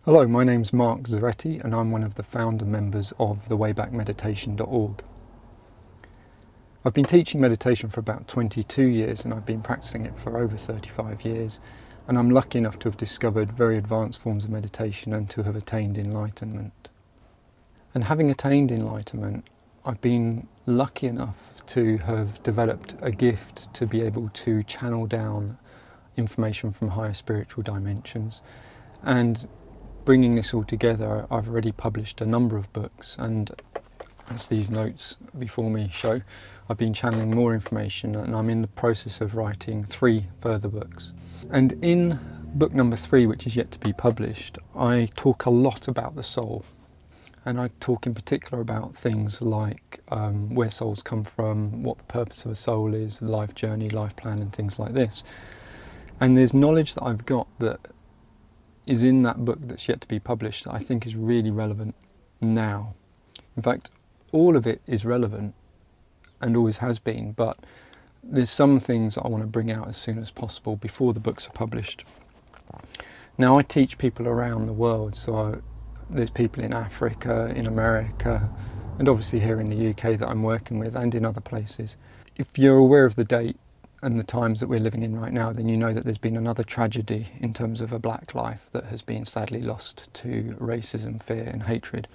Hello, my name's Mark Zaretti and I'm one of the founder members of thewaybackmeditation.org. I've been teaching meditation for about 22 years and I've been practicing it for over 35 years, and I'm lucky enough to have discovered very advanced forms of meditation and to have attained enlightenment. And having attained enlightenment, I've been lucky enough to have developed a gift to be able to channel down information from higher spiritual dimensions. And bringing this all together, I've already published a number of books, and as these notes before me show, I've been channeling more information and I'm in the process of writing 3 further books. And in book number 3, which is yet to be published, I talk a lot about the soul. And I talk in particular about things like where souls come from, what the purpose of a soul is, life journey, life plan, and things like this. And there's knowledge that I've got that is in that book that's yet to be published that I think is really relevant now. In fact, all of it is relevant and always has been, but there's some things that I want to bring out as soon as possible before the books are published. Now, I teach people around the world, so there's people in Africa, in America, and obviously here in the UK that I'm working with, and in other places. If you're aware of the date and the times that we're living in right now, then you know that there's been another tragedy in terms of a black life that has been sadly lost to racism, fear and hatred.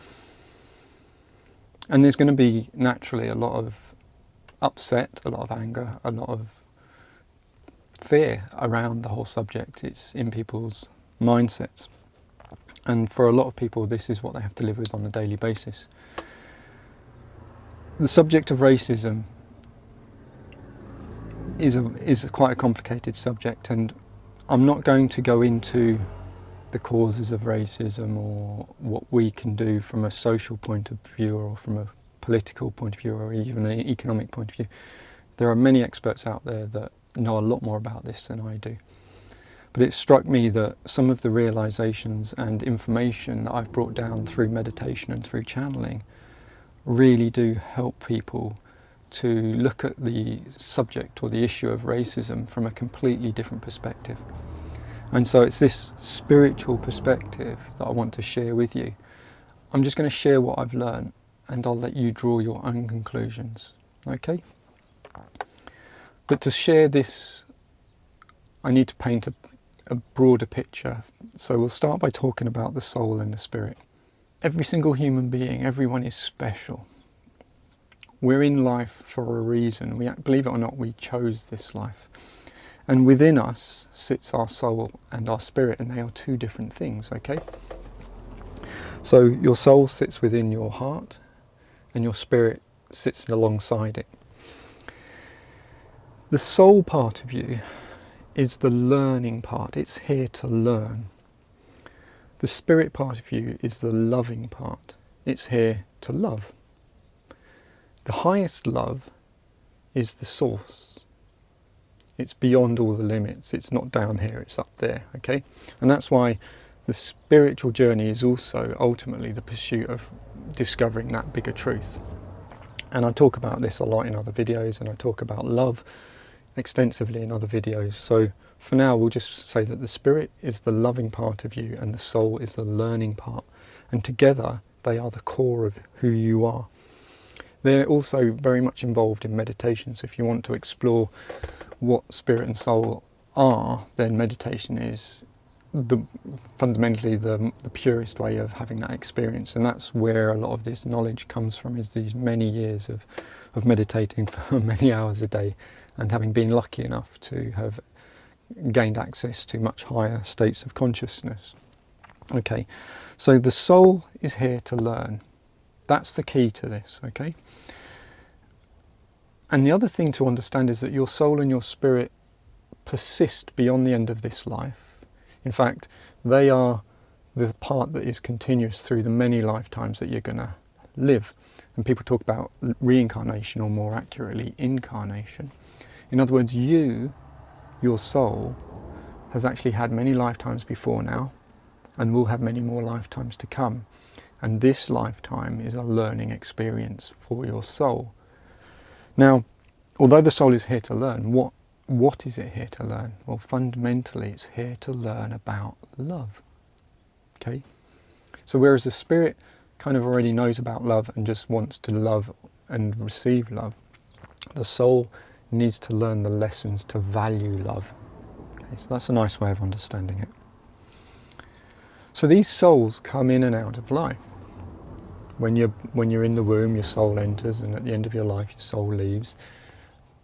And there's going to be naturally a lot of upset, a lot of anger, a lot of fear around the whole subject. It's in people's mindsets. And for a lot of people, this is what they have to live with on a daily basis. The subject of racism is quite a complicated subject, and I'm not going to go into the causes of racism or what we can do from a social point of view or from a political point of view or even an economic point of view. There are many experts out there that know a lot more about this than I do. But it struck me that some of the realizations and information that I've brought down through meditation and through channeling really do help people to look at the subject or the issue of racism from a completely different perspective. And so it's this spiritual perspective that I want to share with you. I'm just going to share what I've learned and I'll let you draw your own conclusions, okay? But to share this, I need to paint a broader picture. So we'll start by talking about the soul and the spirit. Every single human being, everyone is special. We're in life for a reason. Believe it or not, we chose this life. And within us sits our soul and our spirit, and they are 2 different things, okay? So your soul sits within your heart and your spirit sits alongside it. The soul part of you is the learning part. It's here to learn. The spirit part of you is the loving part. It's here to love. The highest love is the source. It's beyond all the limits. It's not down here, it's up there, okay? And that's why the spiritual journey is also ultimately the pursuit of discovering that bigger truth. And I talk about this a lot in other videos, and I talk about love extensively in other videos. So for now, we'll just say that the spirit is the loving part of you and the soul is the learning part. And together, they are the core of who you are. They're also very much involved in meditation. So if you want to explore what spirit and soul are, then meditation is fundamentally the purest way of having that experience. And that's where a lot of this knowledge comes from, is these many years of meditating for many hours a day and having been lucky enough to have gained access to much higher states of consciousness. Okay, so the soul is here to learn. That's the key to this, okay? And the other thing to understand is that your soul and your spirit persist beyond the end of this life. In fact, they are the part that is continuous through the many lifetimes that you're going to live. And people talk about reincarnation, or more accurately, incarnation. In other words, your soul, has actually had many lifetimes before now and will have many more lifetimes to come. And this lifetime is a learning experience for your soul. Now, although the soul is here to learn, what is it here to learn? Well, fundamentally, it's here to learn about love. Okay? So whereas the spirit kind of already knows about love and just wants to love and receive love, the soul needs to learn the lessons to value love. Okay, so that's a nice way of understanding it. So these souls come in and out of life. When you're in the womb, your soul enters, and at the end of your life, your soul leaves.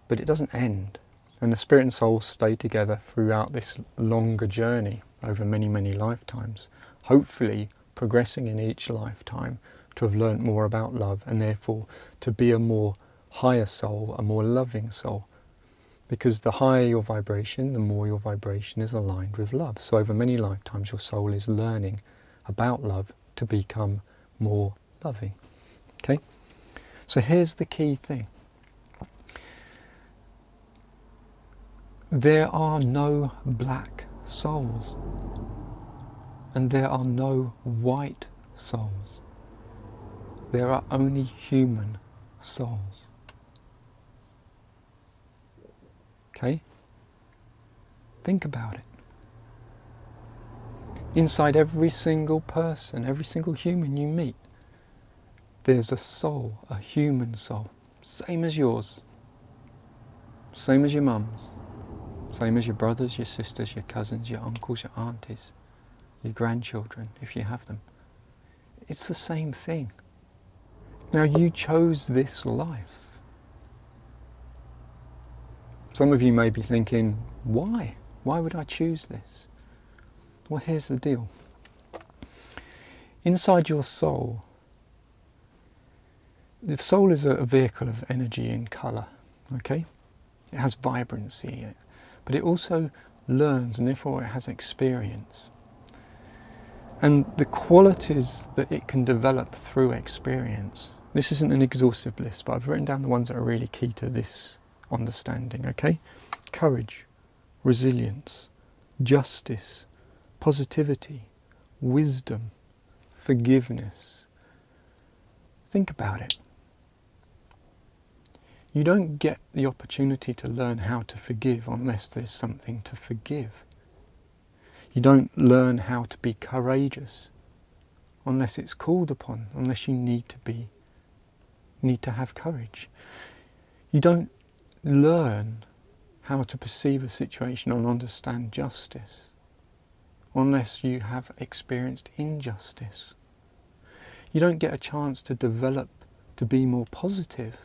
But it doesn't end. And the spirit and soul stay together throughout this longer journey over many, many lifetimes, hopefully progressing in each lifetime to have learnt more about love, and therefore to be a more higher soul, a more loving soul. Because the higher your vibration, the more your vibration is aligned with love. So over many lifetimes, your soul is learning about love to become more loving. Okay? So here's the key thing. There are no black souls, and there are no white souls. There are only human souls. Okay? Think about it. Inside every single person, every single human you meet, there's a soul, a human soul, same as yours, same as your mum's, same as your brothers, your sisters, your cousins, your uncles, your aunties, your grandchildren, if you have them. It's the same thing. Now, you chose this life. Some of you may be thinking, why? Why would I choose this? Well, here's the deal. Inside your soul, the soul is a vehicle of energy and colour, okay? It has vibrancy, but it also learns, and therefore it has experience. And the qualities that it can develop through experience, this isn't an exhaustive list, but I've written down the ones that are really key to this understanding, okay? Courage, resilience, justice, positivity, wisdom, forgiveness. Think about it. You don't get the opportunity to learn how to forgive unless there's something to forgive. You don't learn how to be courageous unless it's called upon, unless you need to have courage. You don't learn how to perceive a situation and understand justice unless you have experienced injustice. You don't get a chance to develop to be more positive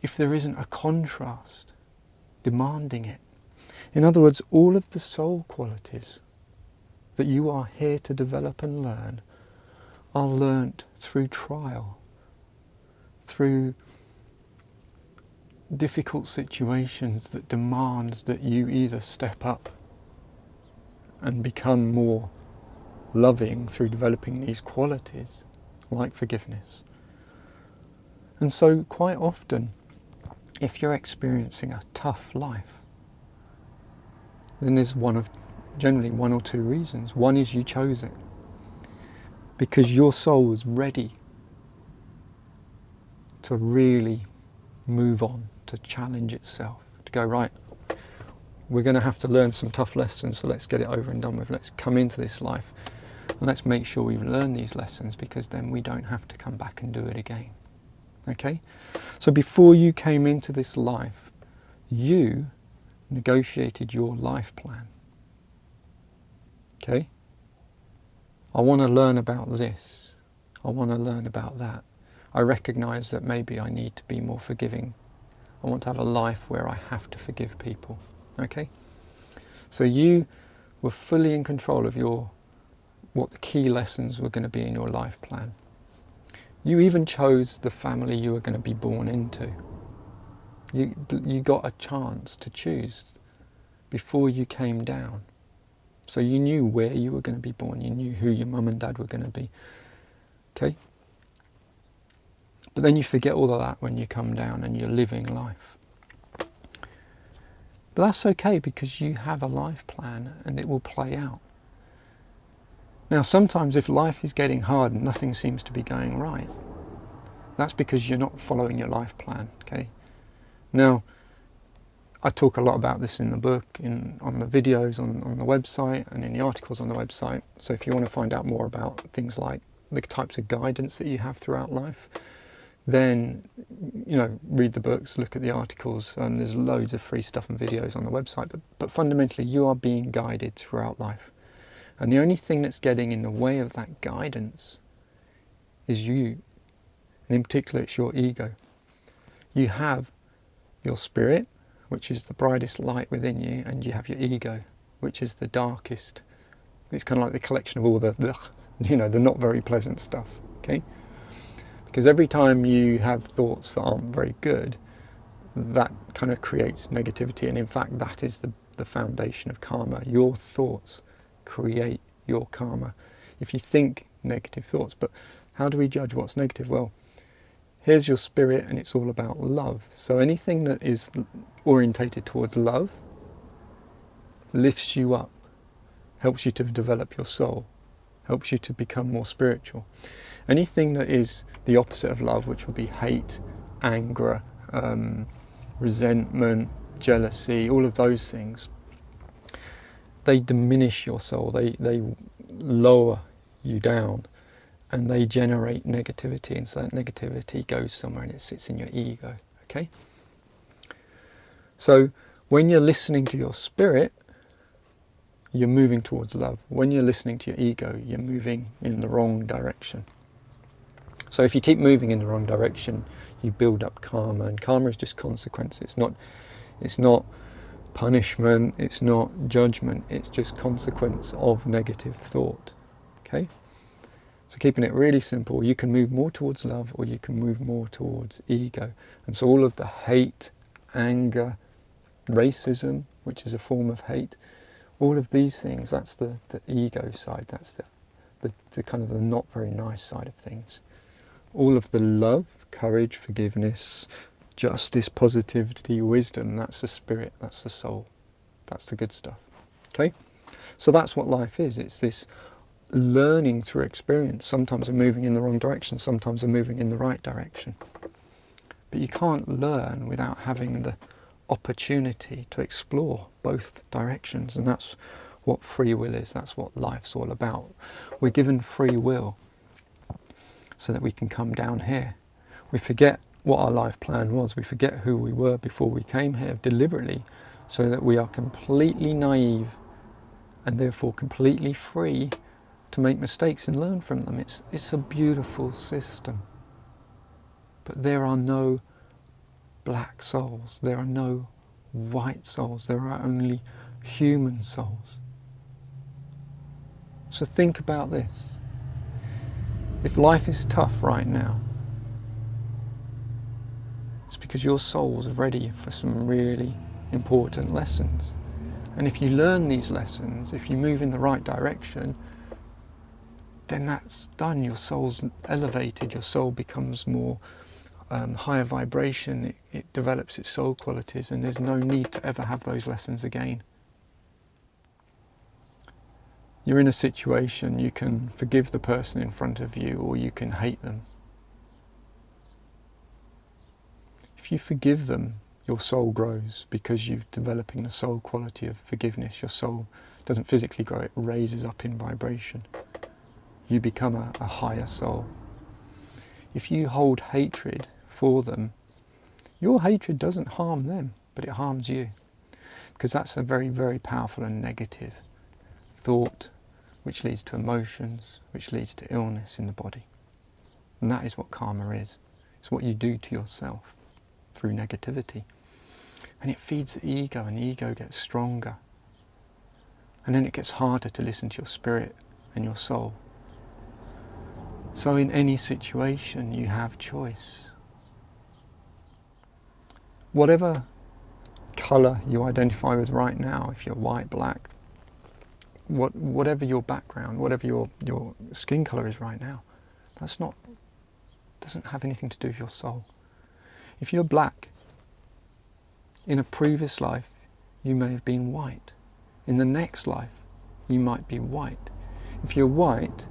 if there isn't a contrast demanding it. In other words, all of the soul qualities that you are here to develop and learn are learnt through trial, through difficult situations that demand that you either step up and become more loving through developing these qualities, like forgiveness. And so quite often, if you're experiencing a tough life, then there's generally one or two reasons. One is you chose it because your soul was ready to really move on, to challenge itself, to go, right, we're going to have to learn some tough lessons, so let's get it over and done with. Let's come into this life and let's make sure we've learned these lessons, because then we don't have to come back and do it again. Okay? So before you came into this life, you negotiated your life plan. Okay? I want to learn about this. I want to learn about that. I recognise that maybe I need to be more forgiving. I want to have a life where I have to forgive people. Okay? So you were fully in control of what the key lessons were going to be in your life plan. You even chose the family you were going to be born into. You got a chance to choose before you came down. So you knew where you were going to be born. You knew who your mum and dad were going to be. Okay? But then you forget all of that when you come down and you're living life. But that's okay, because you have a life plan and it will play out. Now sometimes if life is getting hard and nothing seems to be going right, that's because you're not following your life plan, okay? Now, I talk a lot about this in the book, on the videos on the website, and in the articles on the website. So if you want to find out more about things like the types of guidance that you have throughout life, then read the books, look at the articles. There's loads of free stuff and videos on the website. But fundamentally, you are being guided throughout life, and the only thing that's getting in the way of that guidance is you, and in particular, it's your ego. You have your spirit, which is the brightest light within you, and you have your ego, which is the darkest. It's kind of like the collection of all the not very pleasant stuff, okay? Because every time you have thoughts that aren't very good, that kind of creates negativity, and in fact that is the foundation of karma. Your thoughts create your karma. If you think negative thoughts, but how do we judge what's negative? Well, here's your spirit, and it's all about love. So anything that is orientated towards love lifts you up, helps you to develop your soul, helps you to become more spiritual. Anything that is the opposite of love, which would be hate, anger, resentment, jealousy, all of those things, they diminish your soul, they lower you down, and they generate negativity, and so that negativity goes somewhere and it sits in your ego, okay? So when you're listening to your spirit, you're moving towards love. When you're listening to your ego, you're moving in the wrong direction. So if you keep moving in the wrong direction, you build up karma, and karma is just consequence. It's not punishment, it's not judgment, it's just consequence of negative thought, okay? So keeping it really simple, you can move more towards love, or you can move more towards ego. And so all of the hate, anger, racism, which is a form of hate, all of these things, that's the ego side, that's the kind of the not very nice side of things. All of the love, courage, forgiveness, justice, positivity, wisdom, that's the spirit, that's the soul, that's the good stuff, okay? So that's what life is. It's this learning through experience. Sometimes we're moving in the wrong direction, sometimes we're moving in the right direction. But you can't learn without having the opportunity to explore both directions, and that's what free will is, that's what life's all about. We're given free will so that we can come down here. We forget what our life plan was, we forget who we were before we came here deliberately, so that we are completely naive and therefore completely free to make mistakes and learn from them. It's a beautiful system. But there are no black souls, there are no white souls, there are only human souls. So think about this. If life is tough right now, it's because your soul's ready for some really important lessons. And if you learn these lessons, if you move in the right direction, then that's done. Your soul's elevated, your soul becomes more higher vibration, it develops its soul qualities, and there's no need to ever have those lessons again. You're in a situation, you can forgive the person in front of you, or you can hate them. If you forgive them, your soul grows, because you're developing the soul quality of forgiveness. Your soul doesn't physically grow, it raises up in vibration. You become a higher soul. If you hold hatred for them, your hatred doesn't harm them, but it harms you, because that's a very, very powerful and negative thought, which leads to emotions, which leads to illness in the body. And that is what karma is. It's what you do to yourself through negativity. And it feeds the ego, and the ego gets stronger. And then it gets harder to listen to your spirit and your soul. So in any situation, you have choice. Whatever colour you identify with right now, if you're white, black, whatever your background, whatever your skin colour is right now, doesn't have anything to do with your soul. If you're black, in a previous life, you may have been white. In the next life, you might be white. If you're white,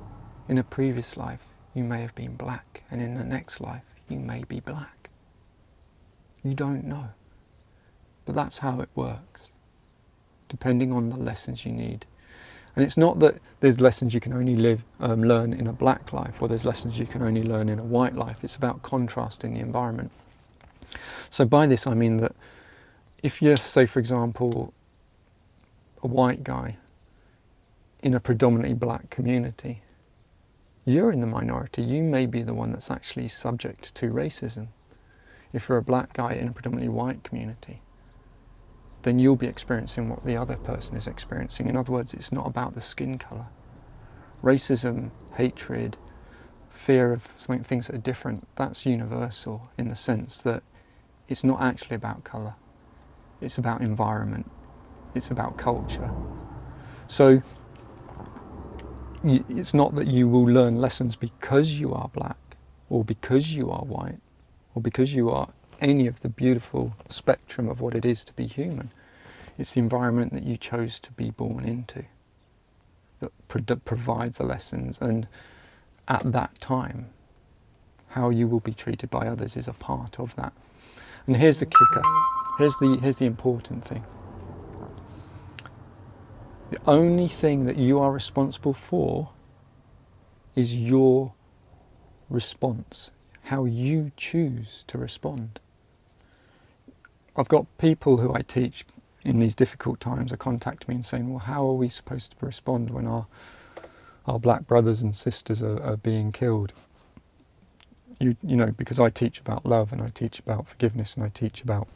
in a previous life, you may have been black, and in the next life, you may be black. You don't know. But that's how it works, depending on the lessons you need. And it's not that there's lessons you can only learn in a black life, or there's lessons you can only learn in a white life. It's about contrasting the environment. So by this I mean that if you're, say for example, a white guy in a predominantly black community, you're in the minority. You may be the one that's actually subject to racism. If you're a black guy in a predominantly white community, then you'll be experiencing what the other person is experiencing. In other words, it's not about the skin colour. Racism, hatred, fear of things that are different, that's universal in the sense that it's not actually about colour. It's about environment. It's about culture. So it's not that you will learn lessons because you are black, or because you are white, or because you are any of the beautiful spectrum of what it is to be human. It's the environment that you chose to be born into that provides the lessons, and at that time how you will be treated by others is a part of that. And here's the kicker, here's the important thing. The only thing that you are responsible for is your response, how you choose to respond. I've got people who I teach in these difficult times are contacting me and saying, well, how are we supposed to respond when our black brothers and sisters are being killed? You know, because I teach about love, and I teach about forgiveness, and I teach about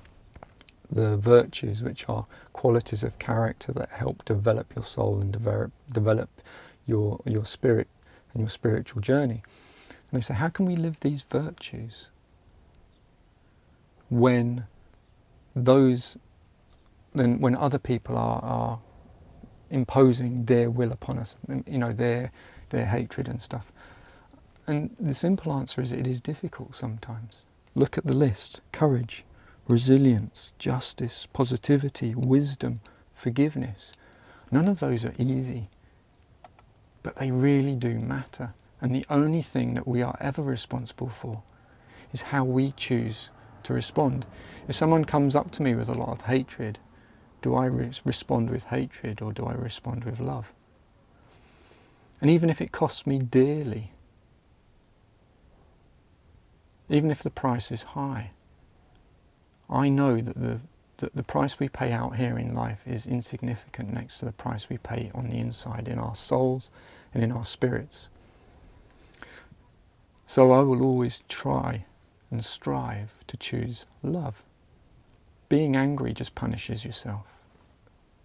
the virtues, which are qualities of character that help develop your soul and develop your spirit and your spiritual journey. And they say, how can we live these virtues when other people are imposing their will upon us, you know, their hatred and stuff? And the simple answer is, it is difficult sometimes. Look at the list: courage, resilience, justice, positivity, wisdom, forgiveness. None of those are easy, but they really do matter. And the only thing that we are ever responsible for is how we choose to respond. If someone comes up to me with a lot of hatred, do I respond with hatred, or do I respond with love? And even if it costs me dearly, even if the price is high, I know that the price we pay out here in life is insignificant next to the price we pay on the inside, in our souls and in our spirits. So I will always try and strive to choose love. Being angry just punishes yourself.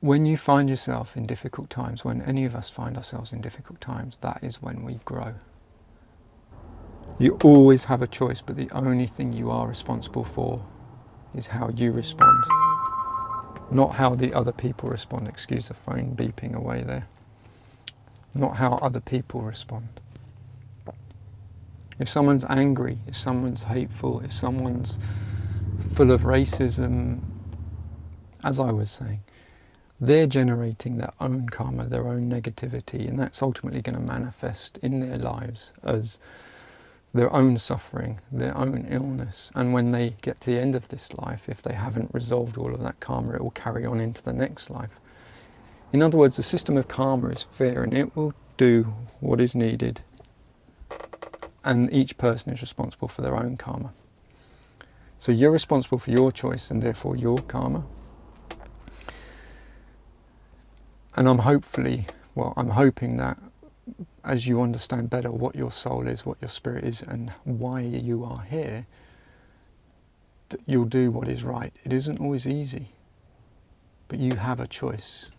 When you find yourself in difficult times, when any of us find ourselves in difficult times, that is when we grow. You always have a choice, but the only thing you are responsible for is how you respond, not how the other people respond. Excuse the phone beeping away there. Not how other people respond. If someone's angry, if someone's hateful, if someone's full of racism, as I was saying, they're generating their own karma, their own negativity, and that's ultimately going to manifest in their lives as their own suffering, their own illness. And when they get to the end of this life, if they haven't resolved all of that karma, it will carry on into the next life. In other words, the system of karma is fair, and it will do what is needed, and each person is responsible for their own karma. So you're responsible for your choice, and therefore your karma. And I'm hoping that as you understand better what your soul is, what your spirit is, and why you are here, that you'll do what is right. It isn't always easy, but you have a choice.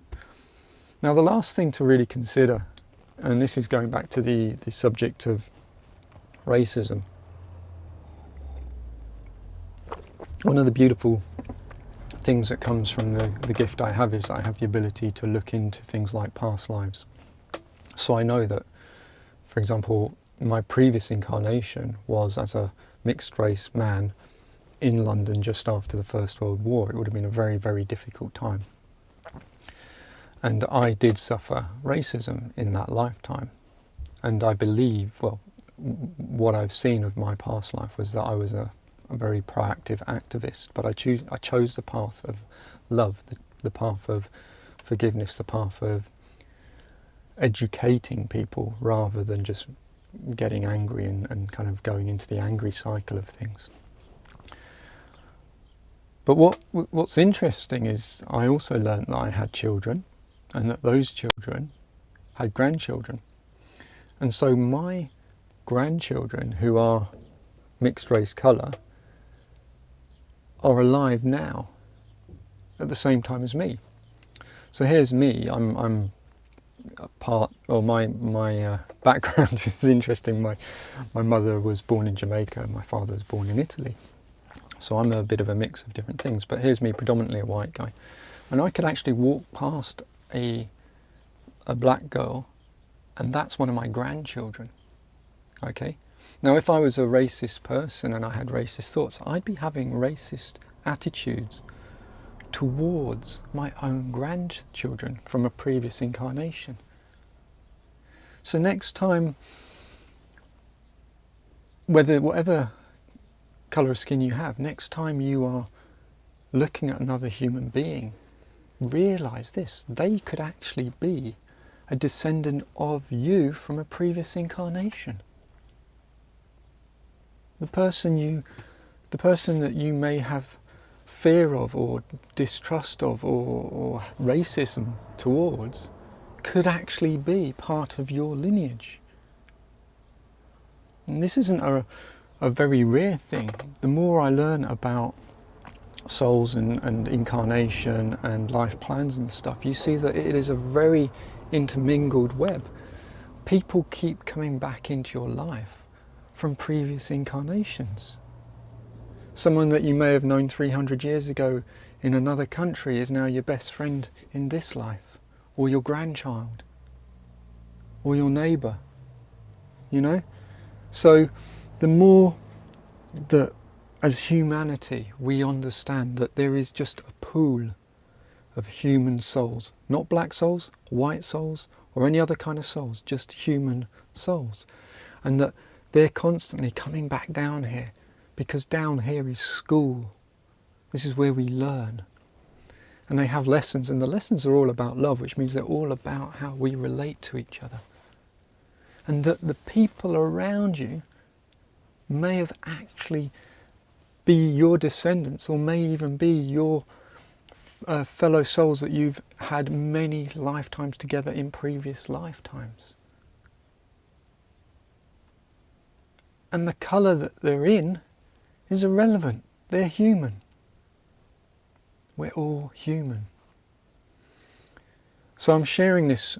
Now, the last thing to really consider, and this is going back to the subject of racism, one of the beautiful things that comes from the gift I have is I have the ability to look into things like past lives. So I know that, for example, my previous incarnation was as a mixed race man in London just after the First World War. It would have been a very, very difficult time. And I did suffer racism in that lifetime. And I believe, well, what I've seen of my past life was that I was a a very proactive activist, but I chose the path of love, the path of forgiveness, the path of educating people rather than just getting angry and kind of going into the angry cycle of things. But what's interesting is I also learned that I had children and that those children had grandchildren. And so my grandchildren, who are mixed race colour, are alive now at the same time as me. So here's me, I'm a part, or my background is interesting. My mother was born in Jamaica and my father was born in Italy. So I'm a bit of a mix of different things, but here's me, predominantly a white guy. And I could actually walk past a black girl and that's one of my grandchildren, okay? Now if I was a racist person and I had racist thoughts, I'd be having racist attitudes towards my own grandchildren from a previous incarnation. So next time, whatever colour of skin you have, next time you are looking at another human being, realise this: they could actually be a descendant of you from a previous incarnation. The person that you may have fear of or distrust of or racism towards could actually be part of your lineage. And this isn't a very rare thing. The more I learn about souls and incarnation and life plans and stuff, you see that it is a very intermingled web. People keep coming back into your life from previous incarnations. Someone that you may have known 300 years ago in another country is now your best friend in this life, or your grandchild, or your neighbour, you know? So the more that as humanity we understand that there is just a pool of human souls, not black souls, white souls, or any other kind of souls, just human souls, and that they're constantly coming back down here, because down here is school. This is where we learn. And they have lessons, and the lessons are all about love, which means they're all about how we relate to each other. And that the people around you may have actually be your descendants, or may even be your fellow souls that you've had many lifetimes together in previous lifetimes. And the colour that they're in is irrelevant. They're human. We're all human. So I'm sharing this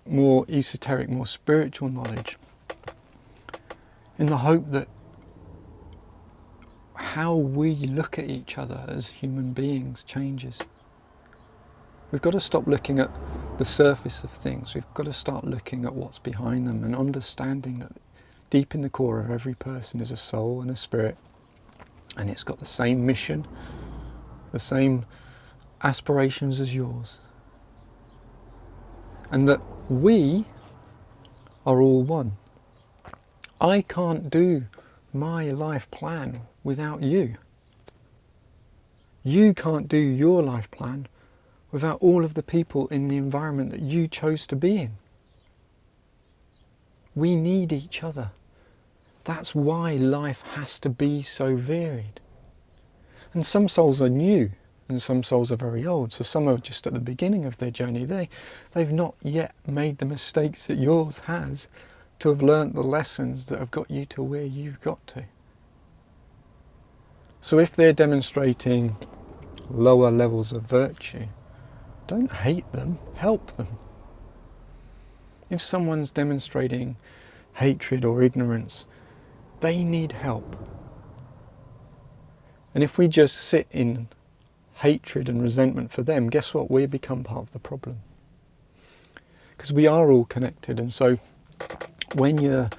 more esoteric, more spiritual knowledge in the hope that how we look at each other as human beings changes. We've got to stop looking at the surface of things. We've got to start looking at what's behind them and understanding that deep in the core of every person is a soul and a spirit, and it's got the same mission, the same aspirations as yours, and that we are all one. I can't do my life plan without you. You can't do your life plan without all of the people in the environment that you chose to be in. We need each other. That's why life has to be so varied. And some souls are new and some souls are very old. So some are just at the beginning of their journey. They've not yet made the mistakes that yours has to have learnt the lessons that have got you to where you've got to. So if they're demonstrating lower levels of virtue, don't hate them, help them. If someone's demonstrating hatred or ignorance, they need help. And if we just sit in hatred and resentment for them, guess what? We become part of the problem. Because we are all connected, and so when you're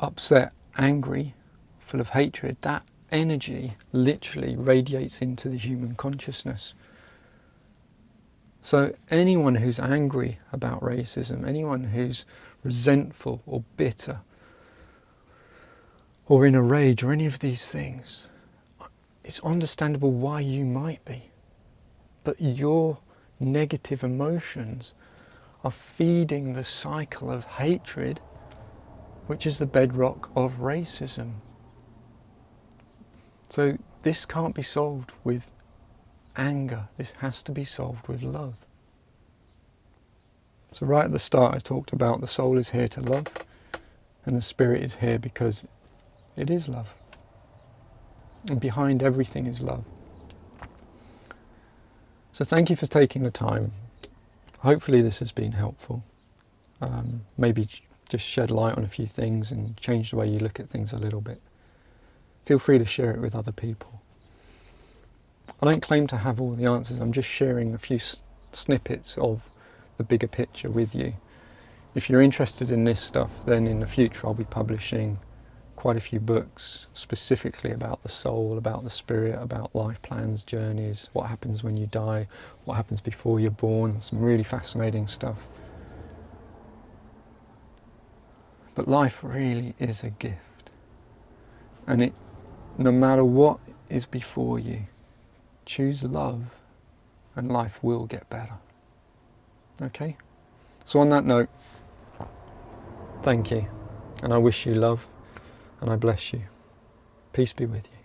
upset, angry, full of hatred, that energy literally radiates into the human consciousness. So anyone who's angry about racism, anyone who's resentful or bitter or in a rage or any of these things, it's understandable why you might be. But your negative emotions are feeding the cycle of hatred, which is the bedrock of racism. So this can't be solved with anger. This has to be solved with love. So right at the start I talked about the soul is here to love, and the spirit is here because it is love. And behind everything is love. So thank you for taking the time. Hopefully this has been helpful. Maybe just shed light on a few things and change the way you look at things a little bit. Feel free to share it with other people. I don't claim to have all the answers. I'm just sharing a few snippets of the bigger picture with you. If you're interested in this stuff, then in the future I'll be publishing quite a few books specifically about the soul, about the spirit, about life plans, journeys, what happens when you die, what happens before you're born, some really fascinating stuff. But life really is a gift, and no matter what is before you, choose love and life will get better. Okay? So on that note, thank you, and I wish you love, and I bless you. Peace be with you.